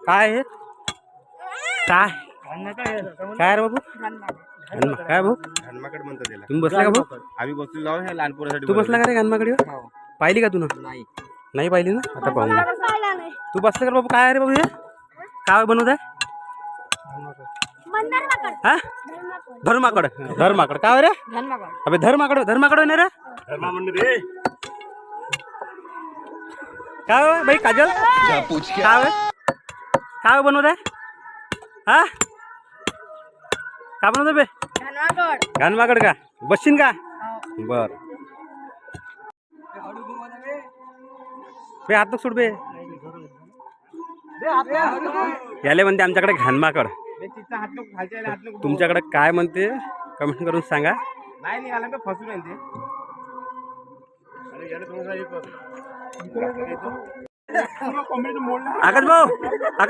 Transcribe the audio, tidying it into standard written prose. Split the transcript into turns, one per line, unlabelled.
काय हे काय काय रे बाबू काय भाऊ
घनमाकड म्हणतात त्याला.
तुम्ही बसला का भाऊ
आम्ही बसलो जाऊ हे लहान पोरासाठी.
तू बसला का रे गानमाकडे पाहिली का तू
नाही
नाही पाहिली ना आता पाहून घे. तू बसला का बाबू काय रे बाबू हे काय बनवत आहे हा धर्माकड धर्माकड काय रे अबे धर्माकड धर्माकड आहे ना रे
धर्मा म्हणते रे.
काय होय बाई काजल काय होय काय बनवत आहे हा काय बनवत बे गानमाकड का बसशील का बर बे हात सोड बे याले म्हणते आमच्याकडे घानमाकड तुमच्याकडे काय म्हणते कमेंट करून सांगा.
नाही निघाला का फसून आहे ते.
आकाश भाऊ